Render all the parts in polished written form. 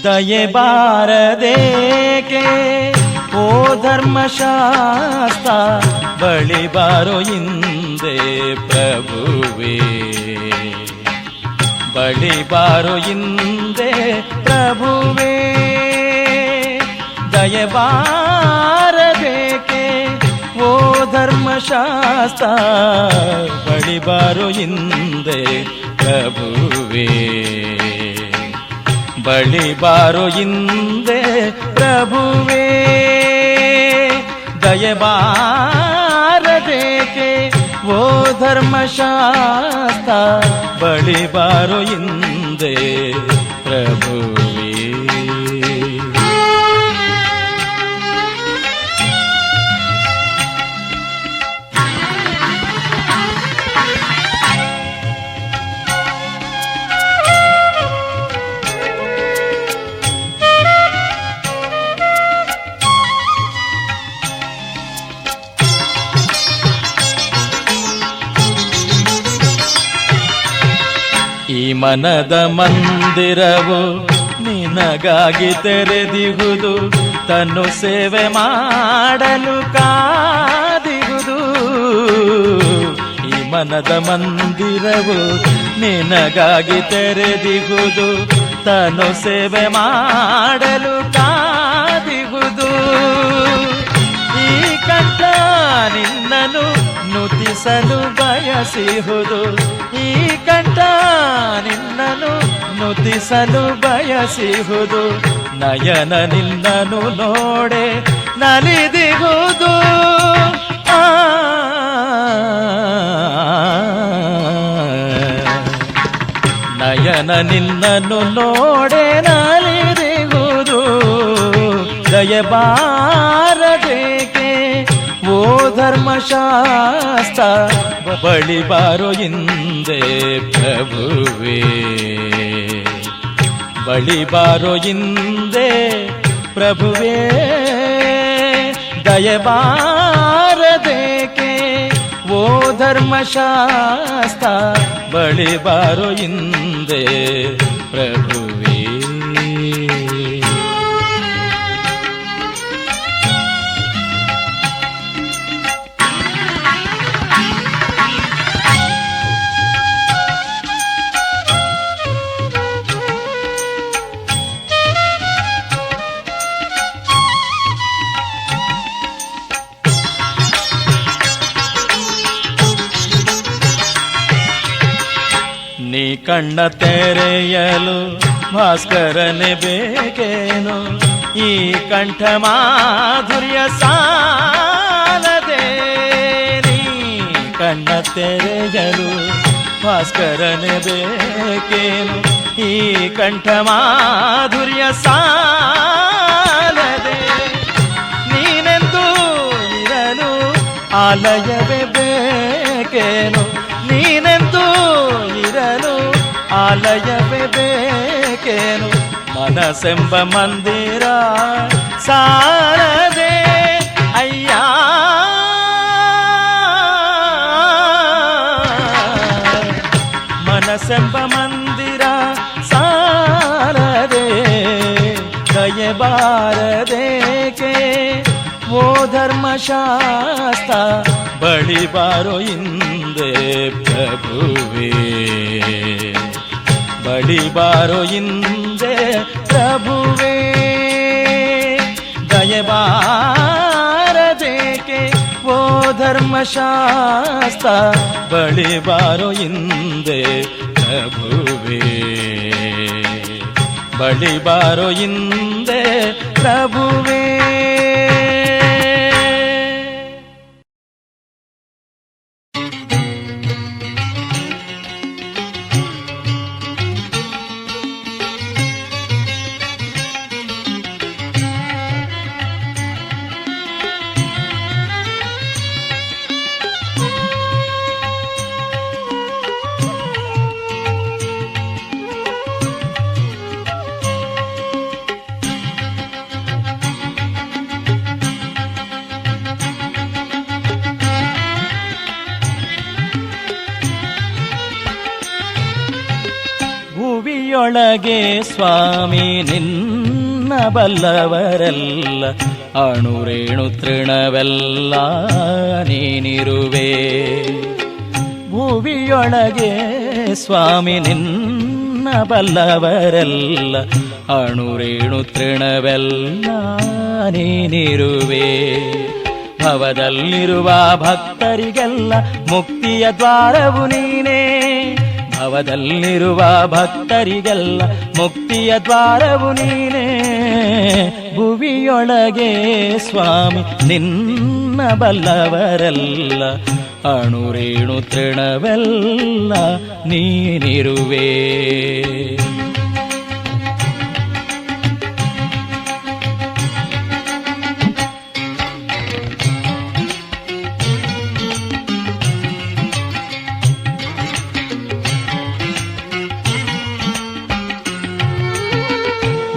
ದಯೆ ಬಾರದೇಕೆ ಓ ಧರ್ಮಶಾಸ್ತ್ರ, ಬಳಿ ಬಾರೋ ಹಿಂದೆ ಪ್ರಭುವೇ, ಬಳಿ ಬಾರೋ ಹಿಂದೆ ಪ್ರಭುವೇ. ದಯೆ ಬಾರದೇಕೆ ಓ ಧರ್ಮಶಾಸ್ತ್ರ, ಬಳಿ ಬಾರೋ ಹಿಂದೆ ಪ್ರಭುವೇ, ಬಳಿ ಬಾರೋ ಹಿಂದೆ ಪ್ರಭುವೇ. ದಯೆ ಬಾರದೇಕೆ ಓ ಧರ್ಮಶಾಸ್ತ್ರ, ಬಳಿ ಬಾರೋ ಹಿಂದೆ ಪ್ರಭುವೇ. ಈ ಮನದ ಮಂದಿರವು ನಿನಗಾಗಿ ತೆರೆದಿಹುದು, ತನ್ನು ಸೇವೆ ಮಾಡಲು ಕಾದಿಹುದು. ಈ ಮನದ ಮಂದಿರವು ನಿನಗಾಗಿ ತೆರೆದಿಹುದು, ತನ್ನು ಸೇವೆ ಮಾಡಲು ಕಾದಿಹುದು. ಈ ಕಂಠ ನಿನ್ನನು ನುತಿಸಲು ಬಯಸಿಹುದು, ಈ ಕಂಠ ನಿನ್ನನು ನುತಿಸಲು ಬಯಸಿಹುದು. ನಯನ ನಿನ್ನನು ನೋಡೆ ನಲಿದಿಹುದು, ನಯನ ನಿನ್ನನು ನೋಡೆ ನಲಿದಿಹುದು. ದಯೆ ಬಾರದೇಕೆ ಓ ಧರ್ಮಶಾಸ್ತ್ರ, ಬಳಿ ಬಾರೋ ಹಿಂದೆ ಪ್ರಭುವೇ, ಬಳಿ ಬಾರೋ ಹಿಂದೆ ಪ್ರಭುವೇ. ದಯೆ ಬಾರದೇಕೆ ಓ ಧರ್ಮಶಾಸ್ತ್ರ, ಬಳಿ ಬಾರೋ ಹಿಂದೆ ಪ್ರಭುವೇ. ನೀ ಕಣ್ಣ ತೆರೆಯಲು ಭಾಸ್ಕರನೆ ಬೇಕೇನು, ಈ ಕಂಠ ಮಾಧುರ್ಯ ಸಾಲದೆ. ನೀ ಕಣ್ಣ ತೆರೆಯಲು ಭಾಸ್ಕರನೆ ಬೇಕೇನು, ಈ ಕಂಠ ಮಾಧುರ್ಯ ಸಾಲದೆ. ನೀನೆಂದು ಇರಲು ಆಲಯವೇ ಬೇಕೇನು, ನೀನೆಂದು ಇರಲು ಆಲಯವೇ ಬೇಕೇನು. ಮನಸ್ಸೆಂಬ ಮಂದಿರ ಸಾರದೆ ಅಯ್ಯ, ಮನಸ್ಸೆಂಬ ಮಂದಿರ ಸಾರದೆ. ದಯೆ ಬಾರದೇಕೆ ಓ ಧರ್ಮಶಾಸ್ತ್ರ, ಬಳಿ ಬಾರೋ ಹಿಂದೆ ಪ್ರಭುವೇ, ಬಳಿ ಬಾರೋ ಹಿಂದೆ ಪ್ರಭುವೇ. ದಯೆ ಬಾರದೇಕೆ ಓ ಧರ್ಮಶಾಸ್ತ್ರ, ಬಳಿ ಬಾರೋ ಹಿಂದೆ ಪ್ರಭುವೇ, ಬಳಿ ಬಾರೋ ಹಿಂದೆ ಪ್ರಭುವೇ. ಭುವಿಯೊಳಗೆ ಸ್ವಾಮಿ ನಿನ್ನ ಬಲ್ಲವರೆಲ್ಲ ಅಣುರೇಣು ತೃಣವೆಲ್ಲ ನೀನಿರುವೆ. ಭುವಿಯೊಳಗೆ ಸ್ವಾಮಿ ನಿನ್ನ ಬಲ್ಲವರೆಲ್ಲ ಅಣುರೇಣು ತೃಣವೆಲ್ಲ ನೀನಿರುವೆ. ಭವದಲ್ಲಿರುವ ಭಕ್ತರಿಗೆಲ್ಲ ಮುಕ್ತಿಯ ದ್ವಾರವು ನೀನೇ. ಭವದಲ್ಲಿರುವ ಭಕ್ತರಿಗೆಲ್ಲ ಮುಕ್ತಿಯ ದ್ವಾರವು ನೀನೇ. ಭುವಿಯೊಳಗೆ ಸ್ವಾಮಿ ನಿನ್ನ ಬಲ್ಲವರೆಲ್ಲ ಅಣುರೇಣು ತೃಣವೆಲ್ಲ ನೀನಿರುವೆ.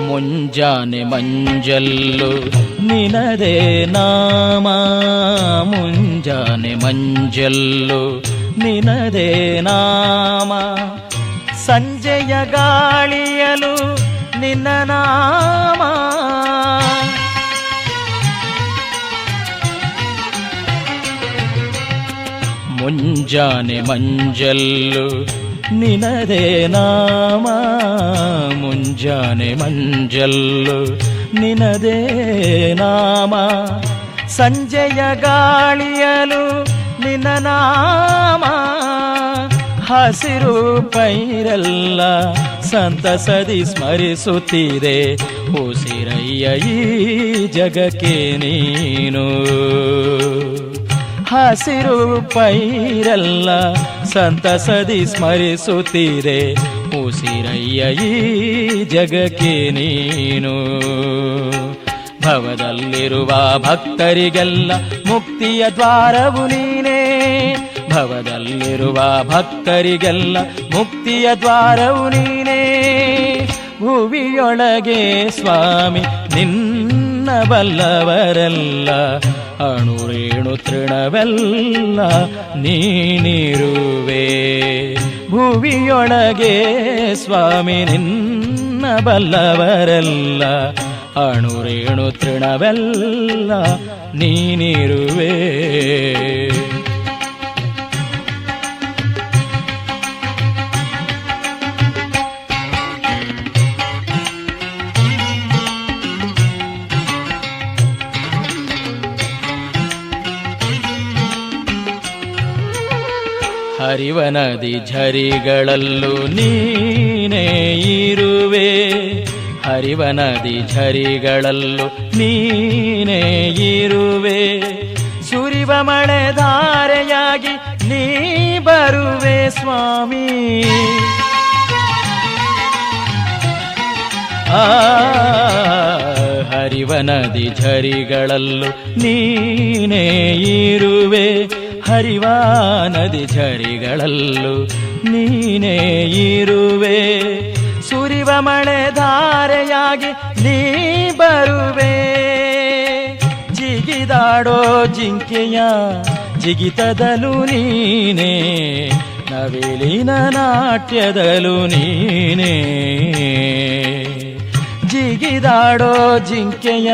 ಮುಂಜಾನೆ ಮಂಜಲ್ಲು ನಿನದೇ ನಾಮ. ಮುಂಜಾನೆ ಮಂಜಲ್ಲು ನಿನದೇ ನಾಮ. ಸಂಜೆಯ ಗಾಳಿಯಲು ನಿನ್ನ ನಾಮ. ಮುಂಜಾನೆ ಮಂಜಲ್ಲು ನಿನದೇ ನಾಮ. ಮುಂಜಾನೆ ಮಂಜಲ್ಲು ನಿನದೇ ನಾಮ. ಸಂಜೆಯ ಗಾಳಿಯಲು ನಿನ್ನ ನಾಮ. ಹಸಿರು ಪೈರೆಲ್ಲ ಸಂತಸದಿ ಸ್ಮರಿಸುತ್ತಿದೆ. ಉಸಿರಯ್ಯ ಈ ಜಗಕ್ಕೆ ನೀನು. ಹಸಿರು ಪೈರೆಲ್ಲ ಸಂತಸದಿ ಸ್ಮರಿಸುತ್ತಿದೆ. ಉಸಿರಯ್ಯ ಈ ಜಗಕ್ಕೆ ನೀನು. ಭವದಲ್ಲಿರುವ ಭಕ್ತರಿಗೆಲ್ಲ ಮುಕ್ತಿಯ ದ್ವಾರವು ನೀನೇ. ಭವದಲ್ಲಿರುವ ಭಕ್ತರಿಗೆಲ್ಲ ಮುಕ್ತಿಯ ದ್ವಾರವು ನೀನೇ. ಭುವಿಯೊಳಗೆ ಸ್ವಾಮಿ ನಿನ್ನ ಬಲ್ಲವರೆಲ್ಲ ಅಣುರೇಣು ತೃಣವೆಲ್ಲ ನೀನಿರುವೆ. ಭುವಿಯೊಳಗೆ ಸ್ವಾಮಿ ನಿನ್ನ ಬಲ್ಲವರೆಲ್ಲ ಅಣುರೇಣು ತೃಣವೆಲ್ಲ ನೀನಿರುವೆ. ಹರಿವ ನದಿ ಝರಿಗಳಲ್ಲೂ ನೀನೇ ಇರುವೆ. ಹರಿವ ನದಿ ಝರಿಗಳಲ್ಲೂ ನೀನೇ ಇರುವೆ. ಸುರಿವ ಮಳೆ ಧಾರೆಯಾಗಿ ನೀ ಬರುವೆ ಸ್ವಾಮಿ. ಹರಿವ ನದಿ ಝರಿಗಳಲ್ಲೂ ನೀನೇ ಇರುವೆ. ಹರಿವ ನದಿ ಝರಿಗಳಲ್ಲೂ ನೀನೇ ಇರುವೆ. ಸುರಿವ ಮಳೆ ಧಾರೆಯಾಗಿ ನೀ ಬರುವೆ. ಜಿಗಿದಾಡೋ ಜಿಂಕೆಯ ಜಿಗಿತದಲು ನೀನೇ. ನವಿಲಿನ ನಾಟ್ಯದಲು ನೀನೇ. ಜಿಗಿದಾಡೋ ಜಿಂಕೆಯ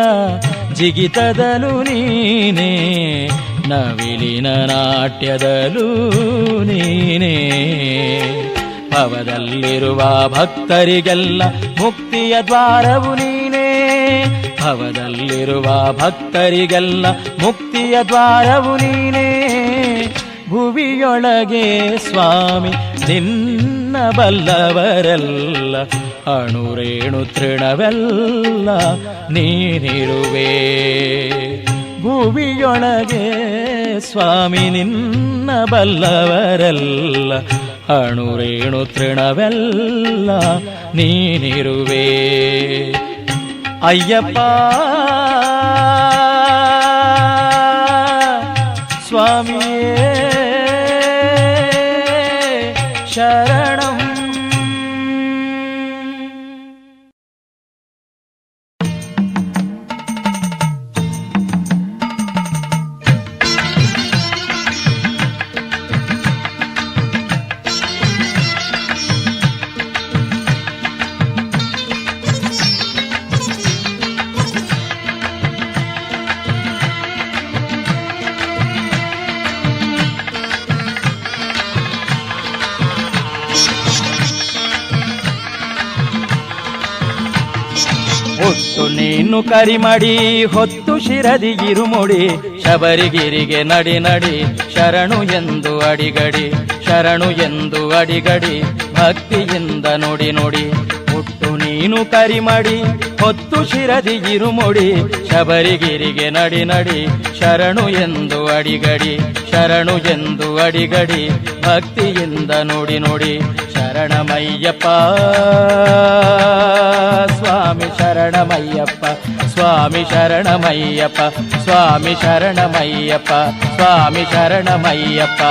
ಜಿಗಿತದಲು ನೀನೇ. ನವಿಲಿನ ನಾಟ್ಯದಲು ನೀನೇ. ಭವದಲ್ಲಿರುವ ಭಕ್ತರಿಗೆಲ್ಲ ಮುಕ್ತಿಯ ದ್ವಾರವು ನೀನೇ. ಭವದಲ್ಲಿರುವ ಭಕ್ತರಿಗೆಲ್ಲ ಮುಕ್ತಿಯ ದ್ವಾರವು ನೀನೇ. ಭುವಿಯೊಳಗೆ ಸ್ವಾಮಿ ನಿನ್ನ ಬಲ್ಲವರೆಲ್ಲ ಅಣುರೇಣು ತೃಣವೆಲ್ಲ ನೀನಿರುವೆ. ಭುವಿಯೊಳಗೆ ಸ್ವಾಮಿ ನಿನ್ನ ಬಲ್ಲವರೆಲ್ಲ ಅಣುರೇಣು ತೃಣವೆಲ್ಲ ನೀನಿರುವೆ. ಅಯ್ಯಪ್ಪ ಸ್ವಾಮಿಯೇ ಶರಣಂ. ಹುಟ್ಟು ನೀನು ಕರಿಮಡಿ ಹೊತ್ತು ಶಿರದಿ ಇರುಮುಡಿ ಶಬರಿಗಿರಿಗೆ ನಡಿ ನಡಿ ಶರಣು ಎಂದು ಅಡಿಗಡಿ ಶರಣು ಎಂದು ಅಡಿಗಡಿ ಭಕ್ತಿಯಿಂದ ನುಡಿ ನುಡಿ ಹುಟ್ಟು ನೀನು ಕರಿಮಡಿ ಹೊತ್ತು ಶಿರದಿ ಇರುಮುಡಿ ಶಬರಿಗಿರಿಗೆ ನಡಿ ನಡಿ ಶರಣು ಎಂದು ಅಡಿಗಡಿ ಶರಣು ಎಂದು ಅಡಿಗಡಿ ಭಕ್ತಿಯಿಂದ ನುಡಿ ನುಡಿ ಶರಣಮಯ್ಯಪ್ಪ ಸ್ವಾಮಿ ಶರಣಮಯ್ಯಪ್ಪ ಸ್ವಾಮಿ ಶರಣಮಯ್ಯಪ್ಪ ಸ್ವಾಮಿ ಶರಣಮಯ್ಯಪ್ಪ ಸ್ವಾಮಿ ಶರಣಮಯ್ಯಪ್ಪ.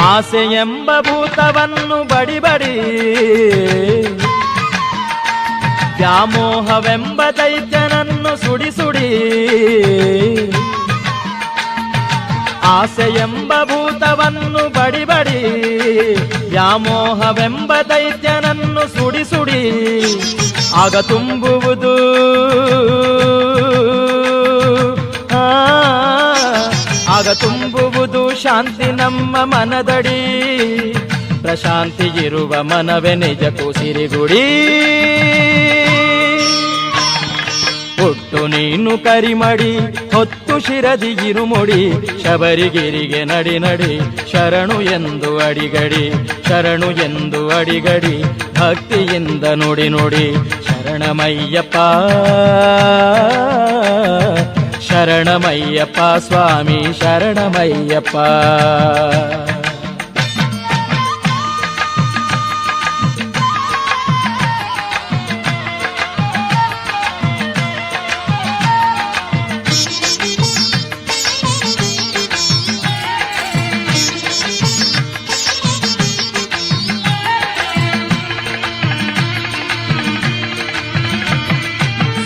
ಆಸೆ ಎಂಬ ಭೂತವನ್ನು ಬಡಿಬಡಿ ವ್ಯಾಮೋಹವೆಂಬ ದೈತ್ಯನನ್ನು ಸುಡಿ ಸುಡಿ ಆಸೆ ಎಂಬ ಭೂತವನ್ನು ಬಡಿಬಡಿ ವ್ಯಾಮೋಹವೆಂಬ ದೈತ್ಯನನ್ನು ಸುಡಿ ಸುಡಿ ಆಗ ತುಂಬುವುದು ಆಗ ತುಂಬುವುದು ಶಾಂತಿ ನಮ್ಮ ಮನದಡಿ ಪ್ರಶಾಂತಿ ಇರುವ ಮನವೇ ನಿಜಕ್ಕೂ ಸಿರಿಗುಡಿ. ಹುಟ್ಟು ನೀನು ಕರಿಮಡಿ ಹೊತ್ತು ಶಿರದಿ ಇರುಮುಡಿ ಶಬರಿಗಿರಿಗೆ ನಡಿ ನಡಿ ಶರಣು ಎಂದು ಅಡಿಗಡಿ ಶರಣು ಎಂದು ಅಡಿಗಡಿ ಭಕ್ತಿಯಿಂದ ನುಡಿ ನುಡಿ ಶರಣಮಯ್ಯಪ್ಪ ಶರಣಮಯ್ಯಪ್ಪ ಸ್ವಾಮಿ ಶರಣಮಯ್ಯಪ್ಪ.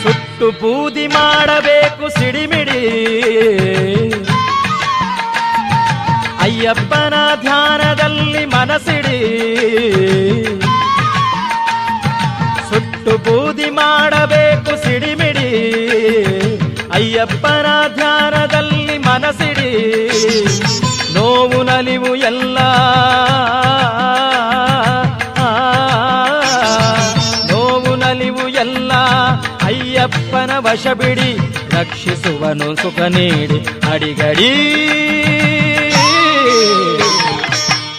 ಸುಟ್ಟು ಬೂದಿ ಮಾಡಬೇಕು ಸಿಡಿಮಿಡಿ ಅಯ್ಯಪ್ಪನ ಧ್ಯಾನದಲ್ಲಿ ಮನಸಿಡಿ ಸುಟ್ಟು ಬೂದಿ ಮಾಡಬೇಕು ಸಿಡಿಮಿಡಿ ಅಯ್ಯಪ್ಪನ ಧ್ಯಾನದಲ್ಲಿ ಮನಸಿಡಿ ನೋವು ನಲಿವು ಎಲ್ಲ ನೋವು ನಲಿವು ಎಲ್ಲ ಅಯ್ಯಪ್ಪನ ವಶ ಬಿಡಿ ರಕ್ಷಿಸುವನು ಸುಖ ನೀಡಿ ಅಡಿಗಡಿ.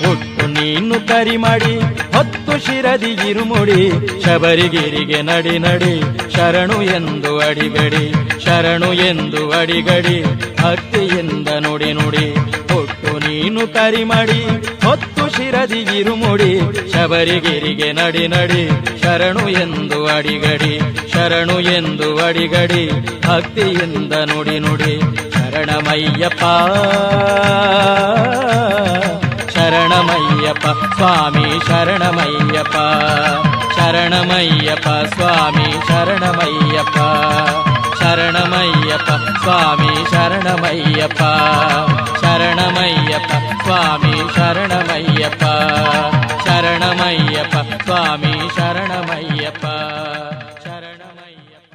ಹುಟ್ಟು ನೀನು ಕರಿಮಡಿ ಹೊತ್ತು ಶಿರದಿ ಇರುಮುಡಿ ಶಬರಿಗಿರಿಗೆ ನಡಿ ನಡಿ ಶರಣು ಎಂದು ಅಡಿಗಡಿ ಶರಣು ಎಂದು ಅಡಿಗಡಿ ಭಕ್ತಿಯಿಂದ ನುಡಿ ನುಡಿ. ಹುಟ್ಟು ನೀನು ಕರಿಮಡಿ ಹೊತ್ತು ಶಿರದಿ ಇರುಮುಡಿ ಶಬರಿಗಿರಿಗೆ ನಡಿ ನಡಿ ಶರಣು ಎಂದು ಅಡಿಗಡಿ ಶರಣು ಎಂದು ಅಡಿಗಡಿ ಭಕ್ತಿಯಿಂದ ನುಡಿ ನುಡಿ ಶರಣಮಯ್ಯಪ್ಪ ಶರಣಮಯ್ಯಪ್ಪ ಸ್ವಾಮಿ ಶರಣಮಯ್ಯಪ್ಪ ಶರಣಮಯ್ಯಪ್ಪ ಸ್ವಾಮಿ ಶರಣಮಯ್ಯಪ್ಪ ಶರಣಮಯ್ಯಪ್ಪ ಸ್ವಾಮಿ ಶರಣಮಯ್ಯಪ್ಪ ಶರಣಮಯ್ಯಪ್ಪ ಸ್ವಾಮಿ ಶರಣಮಯ್ಯಪ್ಪ ಶರಣಮಯ್ಯಪ್ಪ ಸ್ವಾಮಿ ಶರಣಮಯ್ಯಪ್ಪ ಶರಣಮಯ್ಯಪ್ಪ.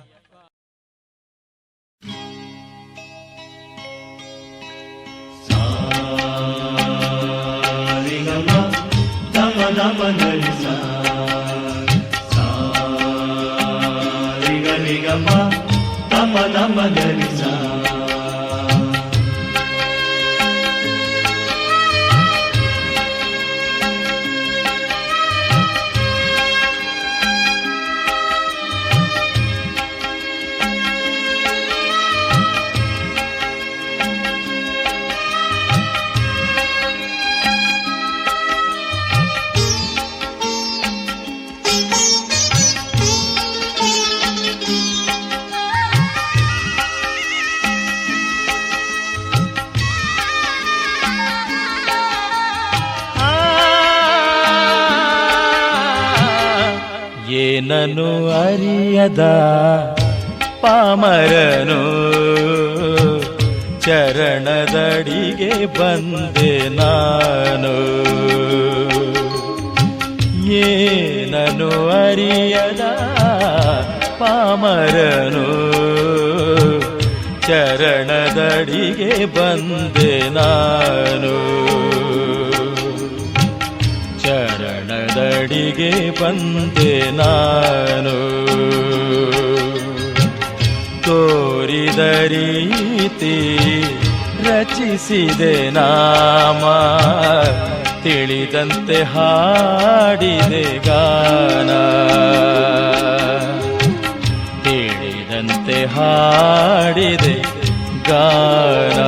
ಏನನು ಅರಿಯದ ಪಾಮರನು ಚರಣದಡಿಗೆ ಬಂದೆ ನಾನು. ಏನನು ಅರಿಯದ ಪಾಮರನು, ಚರಣದಡಿಗೆ ಬಂದೆ ನಾನು. ಚರಣದಡಿಗೆ ಬಂದೆ ನಾನು. ತೋರಿದ ರೀತಿ ರಚಿಸಿದೆ ನಾಮ, ತಿಳಿದಂತೆ ಹಾಡಿದೆ ಗಾನ. ತಿಳಿದಂತೆ ಹಾಡಿದೆ ಗಾನ.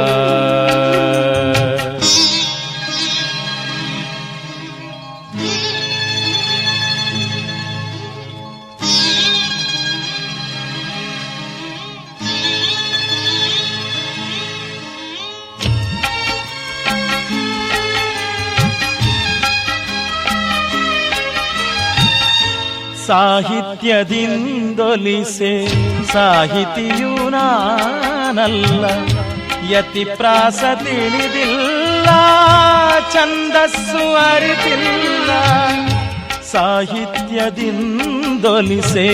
ಸಾಹಿತ್ಯದಿಂದೊಲಿಸೆ ಸಾಹಿತಿಯೂ ನಾನಲ್ಲ, ಯತಿಪ್ರಾಸ ತಿಳಿದಿಲ್ಲ, ಛಂದಸ್ಸು ಅರಿತಿಲ್ಲ. ಸಾಹಿತ್ಯದಿಂದೊಲಿಸೆ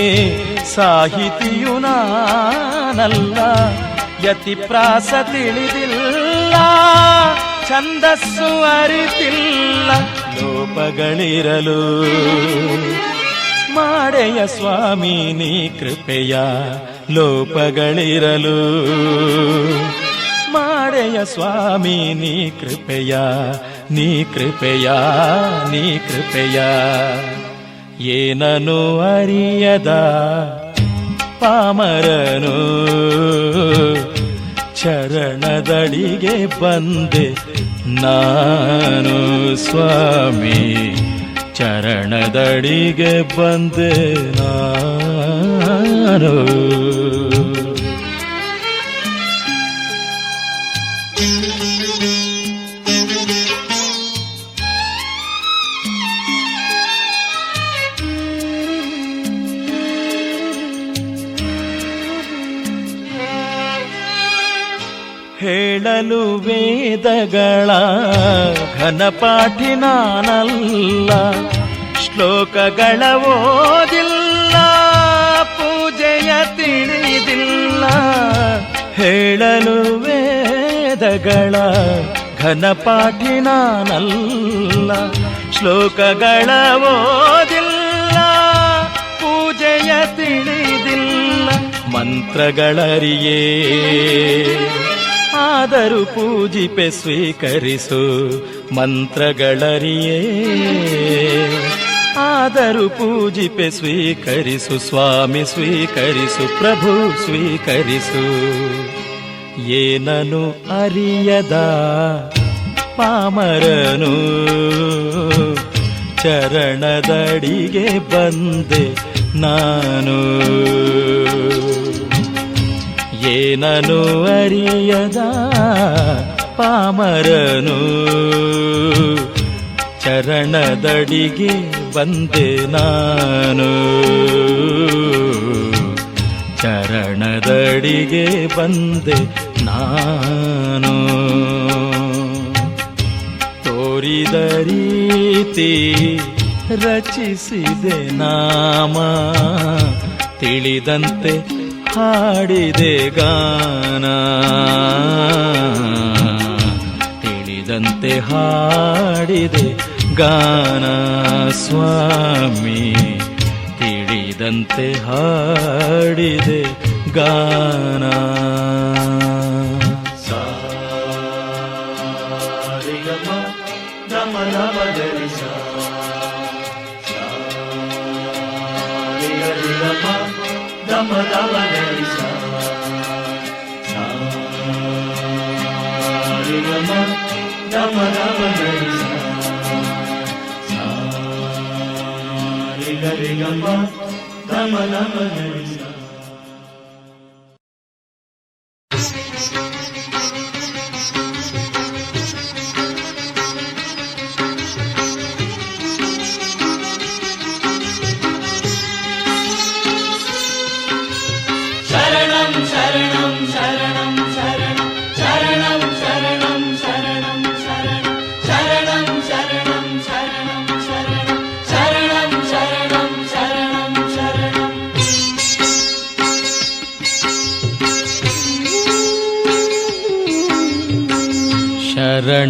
ಸಾಹಿತಿಯು ನಾನಲ್ಲ, ಯತಿಪ್ರಾಸ ತಿಳಿದಿಲ್ಲ, ಛಂದಸ್ಸು ಅರಿತಿಲ್ಲ. ಲೋಪಗಳಿರಲು ಮಾಡೆಯ ಸ್ವಾಮಿ ನೀ ಕೃಪೆಯ, ಲೋಪಗಳಿರಲು ಮಾಡೆಯ ಸ್ವಾಮಿ ನೀ ಕೃಪೆಯ, ನೀ ಕೃಪೆಯ, ನೀ ಕೃಪೆಯ. ಏನನು ಅರಿಯದ ಪಾಮರನು, ಚರಣದಡಿಗೆ ಬಂದೆ ನಾನು ಸ್ವಾಮಿ. ಚರಣದಡಿಗೆ ಬಂದೆ ನಾನು. ಹೇಳಲು ವೇದಗಳ ಘನಪಾಠಿ ನಾನಲ್ಲ, ಶ್ಲೋಕಗಳ ಓದಿಲ್ಲ, ಪೂಜೆಯ ತಿಳಿದಿಲ್ಲ. ಹೇಳಲು ವೇದಗಳ ಘನಪಾಠಿ ನಾನಲ್ಲ, ಶ್ಲೋಕಗಳ ಓದಿಲ್ಲ, ಪೂಜೆಯ ತಿಳಿದಿಲ್ಲ. ಮಂತ್ರಗಳರಿಯೇ ಆದರೂ ಪೂಜಿಪೆ ಸ್ವೀಕರಿಸು, ಮಂತ್ರಗಳರಿಯೇ ಆದರೂ ಪೂಜಿಪೆ ಸ್ವೀಕರಿಸು ಸ್ವಾಮಿ, ಸ್ವೀಕರಿಸು ಪ್ರಭು ಸ್ವೀಕರಿಸು. ಏನನು ಅರಿಯದ ಪಾಮರನು, ಚರಣದಡಿಗೆ ಬಂದೆ ನಾನು. ಏನನು ಅರಿಯದ ಪಾಮರನು, ಚರಣದಡಿಗೆ ಬಂದೆ ನಾನು. ಚರಣದಡಿಗೆ ಬಂದೆ ನಾನು. ತೋರಿದ ರೀತಿ ರಚಿಸಿದೆ ನಾಮ, ತಿಳಿದಂತೆ ಹಾಡಿದೆ ಗಾನ. ತಿಳಿದಂತೆ ಹಾಡಿದೆ ಗಾನ ಸ್ವಾಮಿ, ತಿಳಿದಂತೆ ಹಾಡಿದೆ ಗಾನ. शरणं शरणं शरणं शरणं शरणं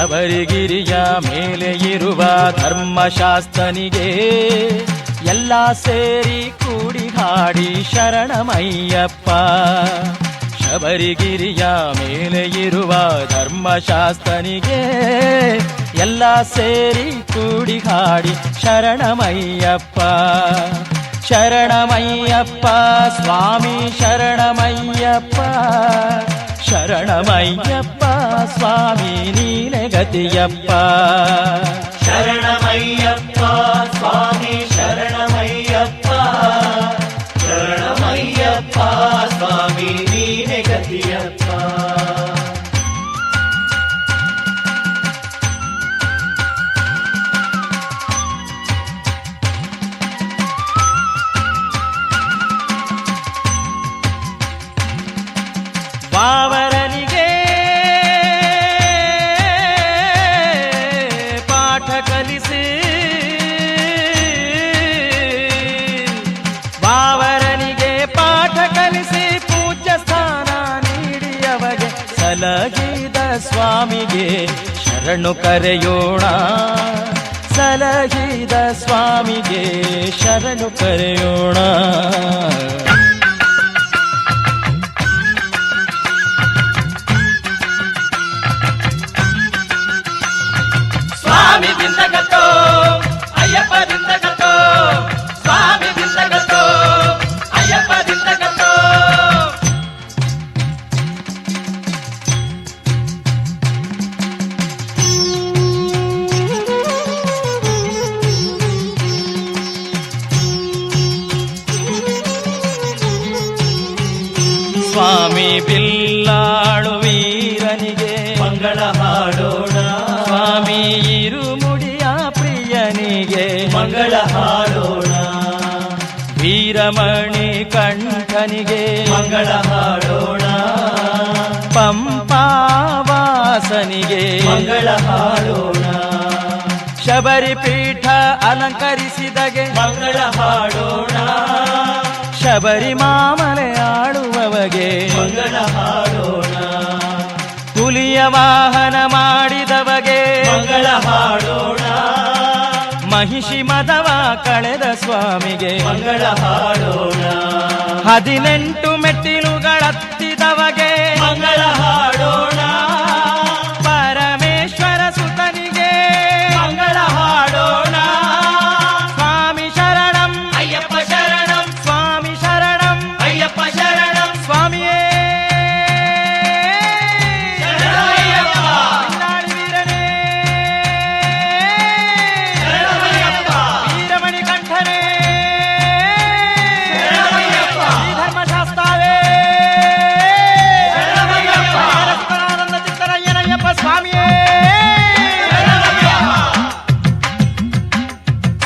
ಶಬರಿಗಿರಿಯ ಮೇಲೆ ಇರುವ ಧರ್ಮಶಾಸ್ತನಿಗೆ ಎಲ್ಲ ಸೇರಿ ಕೂಡಿ ಹಾಡಿ ಶರಣಮಯ್ಯಪ್ಪ. ಶಬರಿಗಿರಿಯ ಮೇಲೆ ಇರುವ ಧರ್ಮಶಾಸ್ತನಿಗೆ ಎಲ್ಲ ಸೇರಿ ಕೂಡಿ ಹಾಡಿ ಶರಣಮಯ್ಯಪ್ಪ. ಶರಣಮಯ್ಯಪ್ಪ ಸ್ವಾಮಿ ಶರಣಮಯ್ಯಪ್ಪ, ಶರಣಮಯ್ಯಪ್ಪ ಸ್ವಾಮಿ ನೀನೆ ಗತಿಯಪ್ಪ. ಶರಣಮಯ್ಯಪ್ಪ ಸ್ವಾಮಿ ಶರಣಮಯ್ಯಪ್ಪ, ಶರಣಮಯ್ಯಪ್ಪ ಸ್ವಾಮಿ ನೀನೆ ಗತಿಯಪ್ಪ. ಬಾವರನಿಗೆ ಪಾಠ ಕಲಿಸಿ, ಬಾವರನಿಗೆ ಪಾಠ ಕಲಿಸಿ ಪೂಜ್ಯ ಸ್ಥಾನ ನೀಡಿ ಅವಗೆ ಸಲಹಿದ ಸ್ವಾಮಿಗೆ ಶರಣು ಕರೆಯೋಣ. ಸಲಹಿದ ಸ್ವಾಮಿಗೆ ಶರಣು ಕರೆಯೋಣ. ಸ್ವಾಮಿ ದಿಂದಗತ್ತೋ ಅಯ್ಯಪ್ಪ ದಿಂದಗತ್ತೋ, ಸ್ವಾಮಿ ದಿಂದಗತ್ತೋ ಅಯ್ಯಪ್ಪ ದಿಂದಗತ್ತೋ. ಸ್ವಾಮಿ ಬಿಲ್ಲಾಳು ವೀರನಿಗೆ ಮಂಗಳ ಹಾಡೋಣ, ಸ್ವಾಮಿ ಇರುಮುಡಿಯ ಪ್ರಿಯನಿಗೆ ಮಂಗಳ ಹಾಡೋಣ, ವೀರಮಣಿ ಕಂಠನಿಗೆ ಮಂಗಳ ಹಾಡೋಣ, ಪಂಪಾವಾಸನಿಗೆ ಮಂಗಳ ಹಾಡೋಣ, ಶಬರಿ ಪೀಠ ಅಲಂಕರಿಸಿದಗೆ ಮಂಗಳ ಹಾಡೋಣ, ಶಬರಿ ಮಾಮಲೆ ಆಡುವವಗೆ ಮಂಗಳ ಹಾಡೋಣ, ಹುಲಿಯ ವಾಹನ ಮಾಡಿದವಗೆ ಮಂಗಳ ಹಾಡೋಣ, ಮಹಿಷಿ ಮದವ ಕಳೆದ ಸ್ವಾಮಿಗೆ ಮಂಗಳ ಹಾಡೋಣ, 18 ಮೆಟ್ಟಿಲುಗಳತ್ತಿದವಗೆ ಮಂಗಳ ಹಾಡೋಣ, ಪರಮೇಶ್ವರ ಸುತನಿಗೆ ಮಂಗಳ ಹಾಡೋಣ. ಸ್ವಾಮಿ ಶರಣಂ ಅಯ್ಯಪ್ಪ ಶರಣಂ, ಸ್ವಾಮಿ ಶರಣಂ ಅಯ್ಯಪ್ಪ ಶರಣಂ, ಸ್ವಾಮಿಯೇ ಶರಣಮಯ್ಯಪ್ಪ, ಬಿಲ್ಲಾಳಿ ವೀರನೇ, ಶರಣಮಯ್ಯಪ್ಪ, ವೀರಮಣಿ ಕಂಠನೇ, ಶರಣಮಯ್ಯಪ್ಪ, ಶ್ರೀ ಧರ್ಮಶಾಸ್ತಾವೇ, ಶರಣಮಯ್ಯಪ್ಪ, ಆನಂದ ಚಿತ್ತರಯ್ಯನಯ್ಯಪ್ಪ ಸ್ವಾಮಿಯೇ.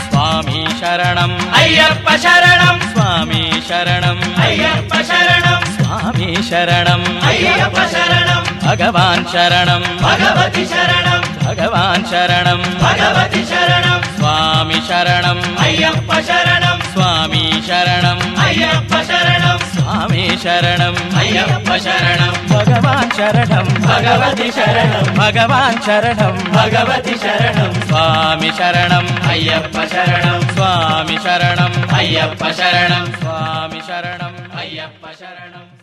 ಸ್ವಾಮಿ ಶರಣಂ ಅಯ್ಯಪ್ಪ ಶರಣಂ, ಸ್ವಾಮಿ ಶರಣಂ ಅಯ್ಯಪ್ಪ ಶರಣಂ, ಸ್ವಾಮಿ ಶರಣಂ ಅಯ್ಯಪ್ಪ ಶರಣಂ, ಭಗವಾನ್ ಶರಣಂ ಭಗವತಿ ಶರಣಂ, ಭಗವಾನ್ ಶರಣಂ ಭಗವತಿ ಶರಣಂ, ಸ್ವಾಮಿ ಶರಣಂ ಅಯ್ಯಪ್ಪ ಶರಣಂ, ಸ್ವಾಮಿ ಶರಣಂ ಅಯ್ಯಪ್ಪ ಶರಣಂ, ಸ್ವಾಮಿ ಶರಣಂ ಅಯ್ಯಪ್ಪ ಶರಣಂ, ಭಗವಾನ್ ಶರಣಂ ಭಗವತಿ ಶರಣಂ, ಭಗವಾನ್ ಶರಣಂ ಭಗವತಿ ಶರಣಂ, ಸ್ವಾಮಿ ಶರಣಂ ಅಯ್ಯಪ್ಪ ಶರಣಂ, ಸ್ವಾಮಿ ಶರಣಂ ಅಯ್ಯಪ್ಪ ಶರಣಂ, ಸ್ವಾಮಿ ಶರಣಂ ಅಯ್ಯಪ್ಪ ಶರಣಂ.